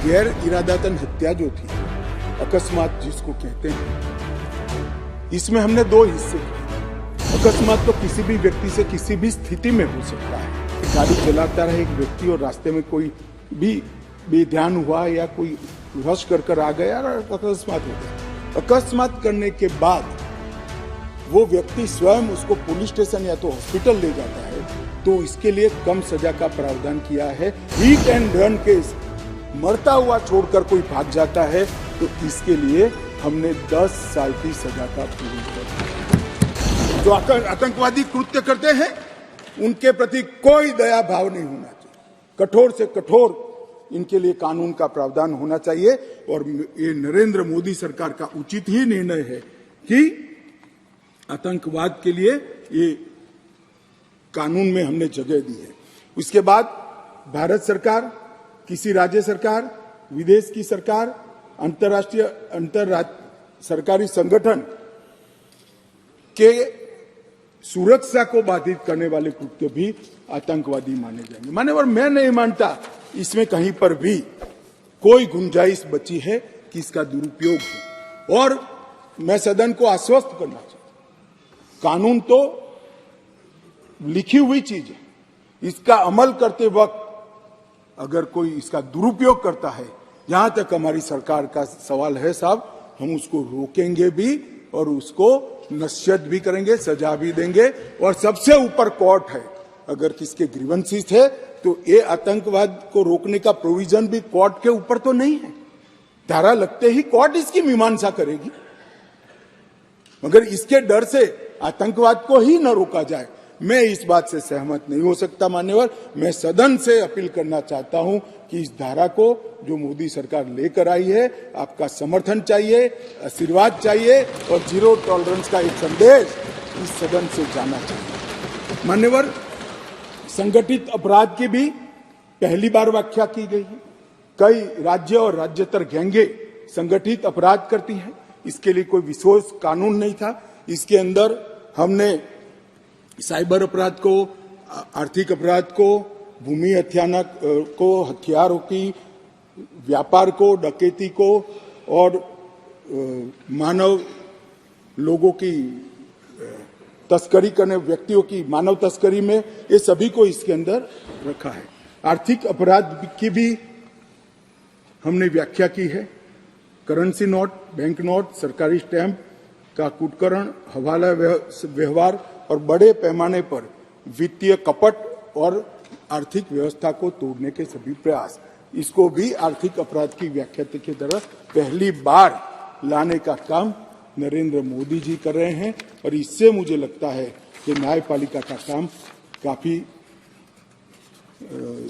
गैर इरादतन हत्या जो थी, अकस्मात जिसको कहते हैं, इसमें हमने दो हिस्से किए। अकस्मात तो किसी भी व्यक्ति से किसी भी स्थिति में हो सकता है। गाड़ी चलाता रहे एक व्यक्ति और रास्ते में कोई भी बेध्यान हुआ या कोई रश कर आ गया और अकस्मात हो गया। अकस्मात करने के बाद वो व्यक्ति स्वयं उसको पुलिस स्टेशन या तो हॉस्पिटल ले जाता है, तो इसके लिए कम सजा का प्रावधान किया है। हिट एंड रन केस, मरता हुआ छोड़कर कोई भाग जाता है, तो इसके लिए हमने 10 साल की सजा का प्रावधान। जो आतंकवादी कृत्य करते हैं उनके प्रति कोई दया भाव नहीं होना चाहिए। कठोर से कठोर इनके लिए कानून का प्रावधान होना चाहिए। और ये नरेंद्र मोदी सरकार का उचित ही निर्णय है कि आतंकवाद के लिए ये कानून में हमने जगह दी है। उसके बाद भारत सरकार, किसी राज्य सरकार, विदेश की सरकार, अंतर्राष्ट्रीय सरकारी संगठन के सुरक्षा को बाधित करने वाले कृत्य भी आतंकवादी माने जाएंगे। माने और मैं नहीं मानता इसमें कहीं पर भी कोई गुंजाइश बची है कि इसका दुरुपयोग हो। और मैं सदन को आश्वस्त करना चाहता हूं, कानून तो लिखी हुई चीज है, इसका अमल करते वक्त अगर कोई इसका दुरुपयोग करता है, यहां तक हमारी सरकार का सवाल है साहब, हम उसको रोकेंगे भी और उसको नसीहत भी करेंगे, सजा भी देंगे। और सबसे ऊपर कोर्ट है। अगर किसके ग्रीवेंसेस है तो ये आतंकवाद को रोकने का प्रोविजन भी कोर्ट के ऊपर तो नहीं है। धारा लगते ही कोर्ट इसकी मीमांसा करेगी, मगर इसके डर से आतंकवाद को ही न रोका जाए, मैं इस बात से सहमत नहीं हो सकता। मान्यवर, मैं सदन से अपील करना चाहता हूं कि इस धारा को जो मोदी सरकार लेकर आई है, आपका समर्थन चाहिए, आशीर्वाद चाहिए और जीरो टॉलरेंस का एक संदेश इस सदन से जाना चाहिए। मान्यवर, संगठित अपराध की भी पहली बार व्याख्या की गई है। कई राज्य और राज्यतर गैंगे संगठित अपराध करती हैं, इसके लिए कोई विशेष कानून नहीं था। इसके अंदर हमने साइबर अपराध को, आर्थिक अपराध को, भूमि हत्याना को, हथियारों की व्यापार को, डकैती को और मानव लोगों की तस्करी करने, व्यक्तियों की मानव तस्करी में, ये सभी को इसके अंदर रखा है। आर्थिक अपराध की भी हमने व्याख्या की है। करेंसी नोट, बैंक नोट, सरकारी स्टैंप का कुटकरण, हवाला व्यवहार और बड़े पैमाने पर वित्तीय कपट और आर्थिक व्यवस्था को तोड़ने के सभी प्रयास, इसको भी आर्थिक अपराध की व्याख्या की तरह पहली बार लाने का काम नरेंद्र मोदी जी कर रहे हैं। और इससे मुझे लगता है कि न्यायपालिका का काम काफी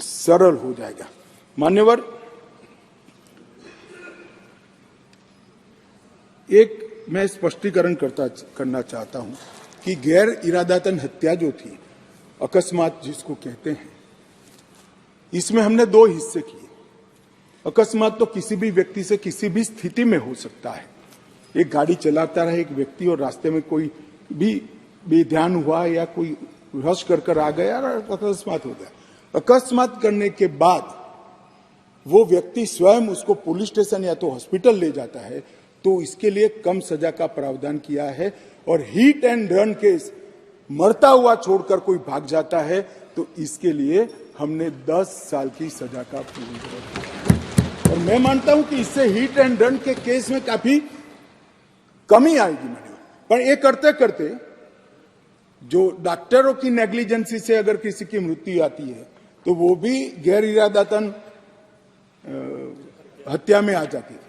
सरल हो जाएगा। मान्यवर, एक मैं स्पष्टीकरण करना चाहता हूं कि गैर इरादतन हत्या जो थी, अकस्मात जिसको कहते हैं, इसमें हमने दो हिस्से किए। अकस्मात तो किसी भी व्यक्ति से किसी भी स्थिति में हो सकता है। एक गाड़ी चलाता रहे एक व्यक्ति और रास्ते में कोई भी बेध्यान हुआ या कोई रश कर आ गया और अकस्मात हो गया। अकस्मात करने के बाद वो व्यक्ति स्वयं उसको पुलिस स्टेशन या तो हॉस्पिटल ले जाता है, तो इसके लिए कम सजा का प्रावधान किया है। और हिट एंड रन केस, मरता हुआ छोड़कर कोई भाग जाता है, तो इसके लिए हमने 10 साल की सजा का प्रावधान किया। और मैं मानता हूं कि इससे हिट एंड रन के केस में काफी कमी आएगी। पर ये करते करते जो डॉक्टरों की नेग्लिजेंसी से अगर किसी की मृत्यु आती है, तो वो भी गैर इरादतन हत्या में आ जाती थी,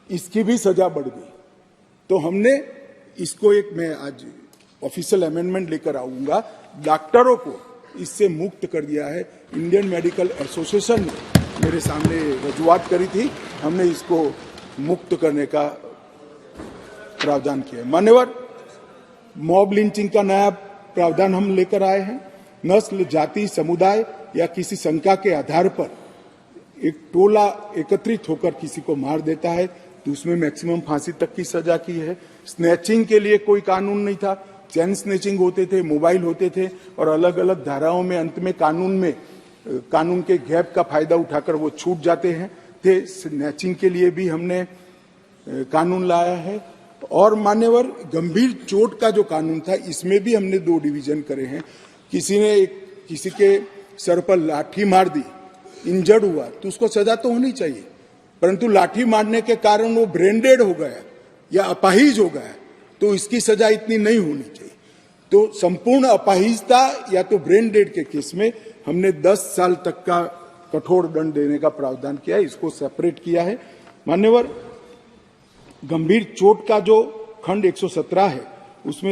इसकी भी सजा बढ़ गई। तो हमने इसको मैं आज ऑफिशियल अमेंडमेंट लेकर आऊंगा, डॉक्टरों को इससे मुक्त कर दिया है। इंडियन मेडिकल एसोसिएशन ने मेरे सामने रजूआत करी थी, हमने इसको मुक्त करने का प्रावधान किया। मान्यवर, मॉब लिंचिंग का नया प्रावधान हम लेकर आए हैं। नस्ल, जाति, समुदाय या किसी शंका के आधार पर एक टोला एकत्रित होकर किसी को मार देता है, तो उसमें मैक्सिमम फांसी तक की सजा की है। स्नैचिंग के लिए कोई कानून नहीं था, चैन स्नैचिंग होते थे, मोबाइल होते थे और अलग अलग धाराओं में अंत में कानून के गैप का फायदा उठाकर वो छूट जाते हैं। थे, स्नैचिंग के लिए भी हमने कानून लाया है। और मान्यवर गंभीर चोट का जो कानून था, इसमें भी हमने 2 डिवीजन करे हैं। किसी के सर पर लाठी मार दी, इंजर्ड हुआ, तो उसको सजा तो होनी चाहिए, परंतु लाठी मारने के कारण वो ब्रेन डेड हो गया या अपाहिज हो गया, तो इसकी सजा इतनी नहीं होनी चाहिए। तो संपूर्ण अपाहिजता या तो ब्रेन डेड के केस में हमने 10 साल तक का कठोर दंड देने का प्रावधान किया है, इसको सेपरेट किया है। मान्यवर गंभीर चोट का जो खंड 117 है उसमें